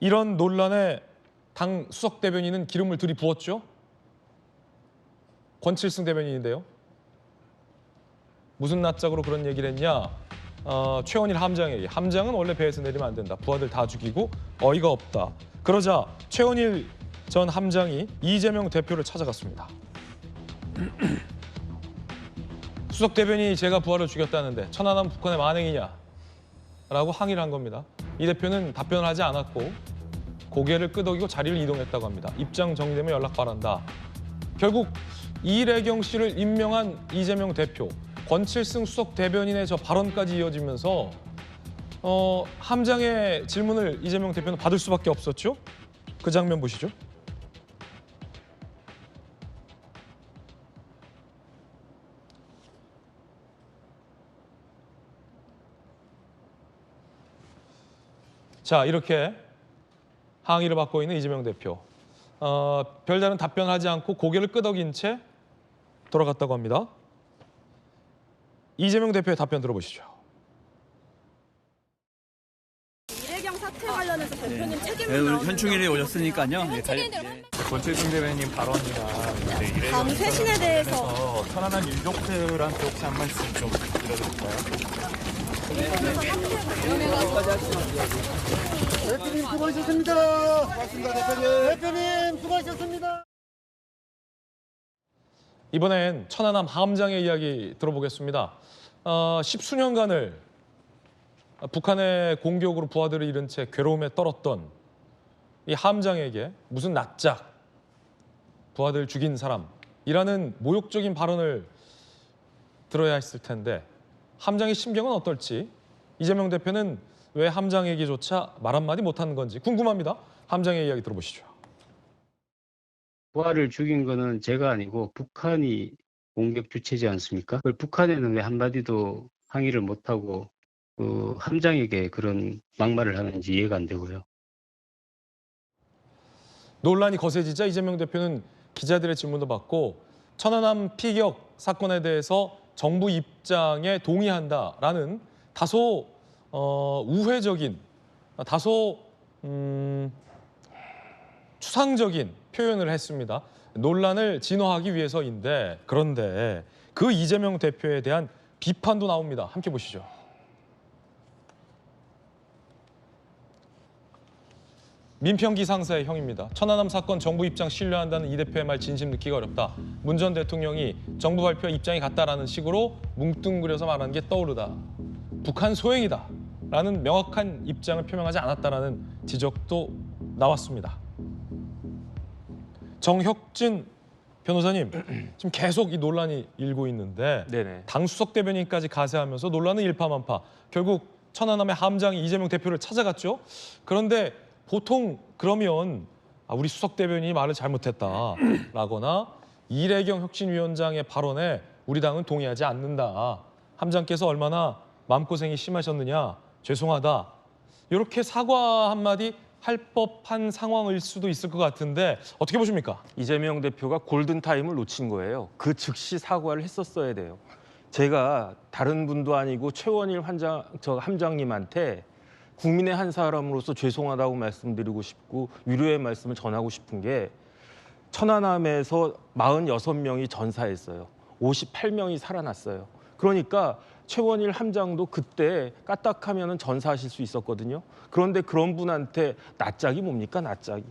이런 논란에 당 수석 대변인은 기름을 들이부었죠. 권칠승 대변인인데요. 무슨 낯짝으로 그런 얘기를 했냐. 최원일 함장에게. 함장은 원래 배에서 내리면 안 된다. 부하들 다 죽이고 어이가 없다. 그러자 최원일 전 함장이 이재명 대표를 찾아갔습니다. 수석 대변인이 제가 부하를 죽였다는데 천안함 북한의 만행이냐? 라고 항의를 한 겁니다. 이 대표는 답변을 하지 않았고 고개를 끄덕이고 자리를 이동했다고 합니다. 입장 정리되면 연락 바란다. 결국 이래경 씨를 임명한 이재명 대표, 권칠승 수석 대변인의 저 발언까지 이어지면서 함장의 질문을 이재명 대표는 받을 수밖에 없었죠. 그 장면 보시죠. 자, 이렇게 항의를 받고 있는 이재명 대표. 별다른 답변을 하지 않고 고개를 끄덕인 채 돌아갔다고 합니다. 이재명 대표의 답변 들어보시죠. 이래경 사태 관련해서 대표님 책임이 오늘 나오는 현충일에 오셨으니까요. 권칠승 대변인 발언이나 다음 쇄신에 대해서 천안함 유족들한테 혹시 한 말씀 좀 드려볼까요? 대표님 수고하셨습니다. 고맙습니다. 대표님 수고하셨습니다. 이번엔 천안함 함장의 이야기 들어보겠습니다. 10수년간을 북한의 공격으로 부하들을 잃은 채 괴로움에 떨었던 이 함장에게 무슨 낯짝 부하들 죽인 사람이라는 모욕적인 발언을 들어야 했을 텐데 함장의 심경은 어떨지 이재명 대표는 왜 함장에게조차 말 한마디 못하는 건지 궁금합니다. 함장의 이야기 들어보시죠. 부하를 죽인 거는 제가 아니고 북한이 공격 주체지 않습니까? 그걸 북한에는 왜 한마디도 항의를 못하고 그 함장에게 그런 막말을 하는지 이해가 안 되고요. 논란이 거세지자 이재명 대표는 기자들의 질문도 받고 천안함 피격 사건에 대해서 정부 입장에 동의한다라는 다소 우회적인, 다소 추상적인 표현을 했습니다. 논란을 진화하기 위해서인데 그런데 그 이재명 대표에 대한 비판도 나옵니다. 함께 보시죠. 민평기 상사의 형입니다. 천안함 사건 정부 입장 신뢰한다는 이 대표의 말 진심 느끼기가 어렵다. 문 전 대통령이 정부 발표 입장이 같다라는 식으로 뭉뚱그려서 말하는 게 떠오르다. 북한 소행이다. 라는 명확한 입장을 표명하지 않았다라는 지적도 나왔습니다. 정혁진 변호사님, 지금 계속 이 논란이 일고 있는데 네네. 당 수석 대변인까지 가세하면서 논란은 일파만파. 결국 천안함의 함장이 이재명 대표를 찾아갔죠. 그런데 보통 그러면 우리 수석 대변인이 말을 잘못했다라거나 이래경 혁신위원장의 발언에 우리 당은 동의하지 않는다. 함장께서 얼마나 마음고생이 심하셨느냐. 죄송하다. 이렇게 사과 한마디 할 법한 상황일 수도 있을 것 같은데 어떻게 보십니까? 이재명 대표가 골든타임을 놓친 거예요. 그 즉시 사과를 했었어야 돼요. 제가 다른 분도 아니고 최원일 함장님한테 국민의 한 사람으로서 죄송하다고 말씀드리고 싶고 위로의 말씀을 전하고 싶은 게 천안함에서 46명이 전사했어요. 58명이 살아났어요. 그러니까 최원일 함장도 그때 까딱하면 전사하실 수 있었거든요. 그런데 그런 분한테 낯짝이 뭡니까, 낯짝이.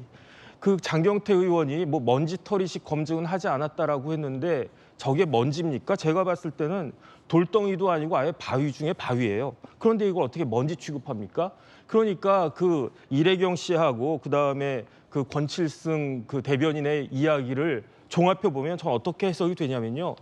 그 장경태 의원이 뭐 먼지털이식 검증은 하지 않았다라고 했는데 저게 먼지입니까? 제가 봤을 때는 돌덩이도 아니고 아예 바위 중에 바위예요. 그런데 이걸 어떻게 먼지 취급합니까? 그러니까 그 이래경 씨하고 그다음에 그 권칠승 그 대변인의 이야기를 종합해 보면 전 어떻게 해석이 되냐면요.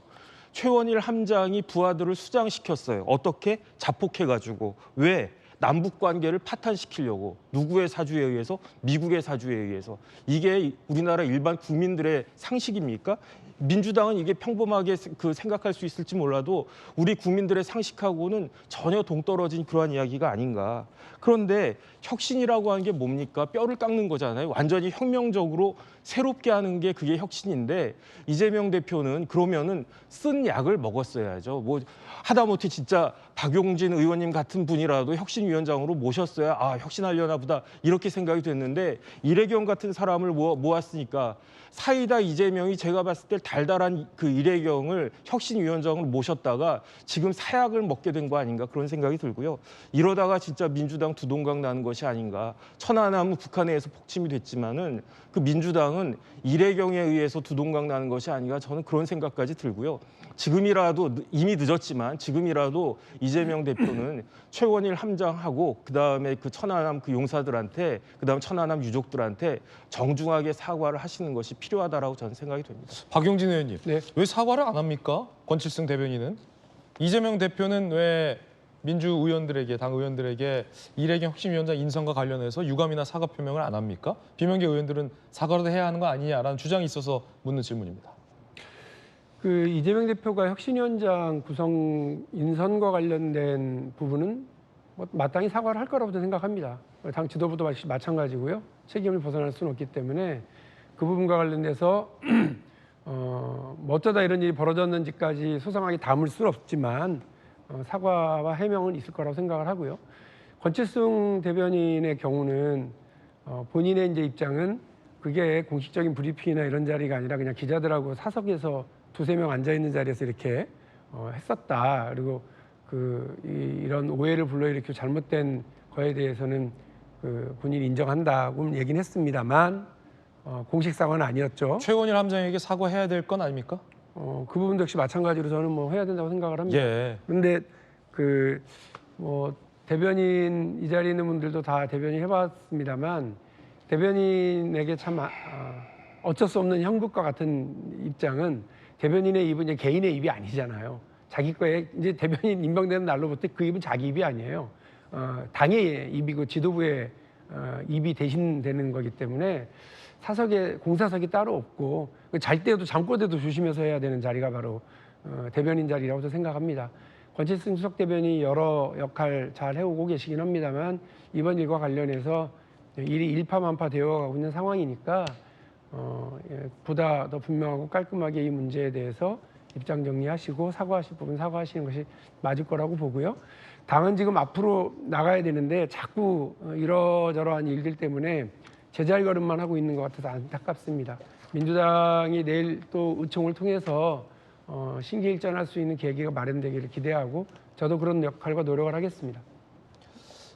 최원일 함장이 부하들을 수장시켰어요. 어떻게? 자폭해가지고. 왜? 남북 관계를 파탄시키려고. 누구의 사주에 의해서? 미국의 사주에 의해서. 이게 우리나라 일반 국민들의 상식입니까? 민주당은 이게 평범하게 생각할 수 있을지 몰라도 우리 국민들의 상식하고는 전혀 동떨어진 그러한 이야기가 아닌가. 그런데 혁신이라고 하는 게 뭡니까? 뼈를 깎는 거잖아요. 완전히 혁명적으로 새롭게 하는 게 그게 혁신인데 이재명 대표는 그러면은 쓴 약을 먹었어야죠. 뭐 하다못해 진짜 박용진 의원님 같은 분이라도 혁신위원장으로 모셨어야 혁신하려나 보다 이렇게 생각이 됐는데 이래경 같은 사람을 모았으니까 사이다 이재명이 제가 봤을 때 달달한 그 이래경을 혁신위원장으로 모셨다가 지금 사약을 먹게 된 거 아닌가 그런 생각이 들고요. 이러다가 진짜 민주당 두동강 나는 것이 아닌가. 천안함은 북한에 의해서 폭침이 됐지만은 그 민주당은 이래경에 의해서 두동강 나는 것이 아닌가 저는 그런 생각까지 들고요. 지금이라도 이미 늦었지만 지금이라도 이재명 대표는 최원일 함장하고 그다음에 그 천안함 그 용사들한테 그다음 천안함 유족들한테 정중하게 사과를 하시는 것이 필요하다라고 저는 생각이 됩니다. 박용진 의원님, 네. 왜 사과를 안 합니까? 권칠승 대변인은 이재명 대표는 왜 민주 의원들에게 당 의원들에게 이래경 혁신위원장 인선과 관련해서 유감이나 사과 표명을 안 합니까? 비명계 의원들은 사과라도 해야 하는 거 아니냐라는 주장이 있어서 묻는 질문입니다. 그 이재명 대표가 혁신위원장 구성 인선과 관련된 부분은 뭐 마땅히 사과를 할 거라고 저는 생각합니다. 당 지도부도 마찬가지고요. 책임을 벗어날 수는 없기 때문에 그 부분과 관련돼서 뭐 어쩌다 이런 일이 벌어졌는지까지 소상하게 담을 수는 없지만 사과와 해명은 있을 거라고 생각을 하고요. 권칠승 대변인의 경우는 본인의 이제 입장은 그게 공식적인 브리핑이나 이런 자리가 아니라 그냥 기자들하고 사석에서 두세 명 앉아 있는 자리에서 이렇게 했었다. 그리고 이런 오해를 불러일으키고 잘못된 거에 대해서는 본인이 인정한다고 얘기는 했습니다만 공식 사과는 아니었죠. 최원일 함장에게 사과해야 될 건 아닙니까? 그 부분도 역시 마찬가지로 저는 뭐 해야 된다고 생각을 합니다. 예. 그런데 뭐 대변인 이 자리에 있는 분들도 다 대변인 해봤습니다만 대변인에게 참 어쩔 수 없는 형국과 같은 입장은 대변인의 입은 이제 개인의 입이 아니잖아요. 자기 거에 이제 대변인 임명되는 날로부터 그 입은 자기 입이 아니에요. 당의 입이고 지도부의 입이 대신되는 거기 때문에 사석에 공사석이 따로 없고 잘 때도 잠꼬 때도 조심해서 해야 되는 자리가 바로 대변인 자리라고 생각합니다. 권칠승 수석 대변인이 여러 역할 잘 해오고 계시긴 합니다만 이번 일과 관련해서 일이 일파만파 되어가고 있는 상황이니까 보다 더 분명하고 깔끔하게 이 문제에 대해서 입장 정리하시고 사과하실 부분 사과하시는 것이 맞을 거라고 보고요. 당은 지금 앞으로 나가야 되는데 자꾸 이러저러한 일들 때문에 제잘걸음만 하고 있는 것 같아서 안타깝습니다. 민주당이 내일 또 의총을 통해서 신기일전할 수 있는 계기가 마련되기를 기대하고 저도 그런 역할과 노력을 하겠습니다.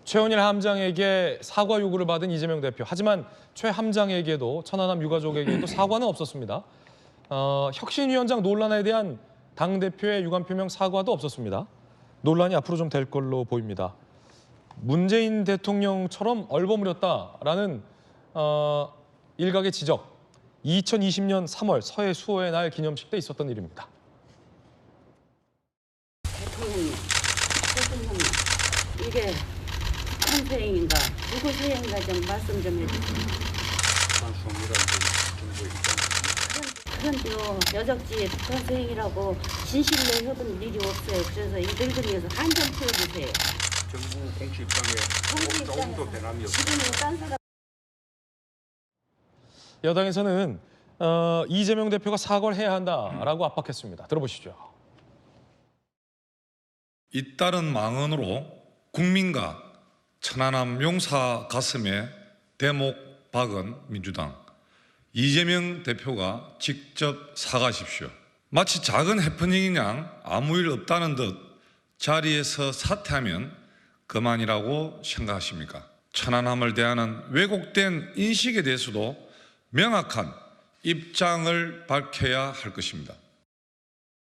최원일 함장에게 사과 요구를 받은 이재명 대표. 하지만 최 함장에게도 천안함 유가족에게도 사과는 없었습니다. 혁신위원장 논란에 대한 당대표의 유감 표명 사과도 없었습니다. 논란이 앞으로 좀 될 걸로 보입니다. 문재인 대통령처럼 얼버무렸다라는 일각의 지적. 2020년 3월 서해 수호의 날 기념식 때 있었던 일입니다. 대통령님, 대통령님, 이게 북한 수행인가 누구 수행인가 좀 말씀 좀 해주세요. 그런데요, 여적지에 북한 수행이라고 진실로 해본 일이 없어요. 그래서 이 늙은이에서 한 점 풀어주세요. 정부 공식 입장에 조금도 변함이 없어요. 지금은 딴 사람 여당에서는 이재명 대표가 사과를 해야 한다라고 압박했습니다. 들어보시죠. 잇따른 망언으로 국민과 천안함 용사 가슴에 대목 박은 민주당. 이재명 대표가 직접 사과하십시오. 마치 작은 해프닝인 양 아무 일 없다는 듯 자리에서 사퇴하면 그만이라고 생각하십니까? 천안함을 대하는 왜곡된 인식에 대해서도 명확한 입장을 밝혀야 할 것입니다.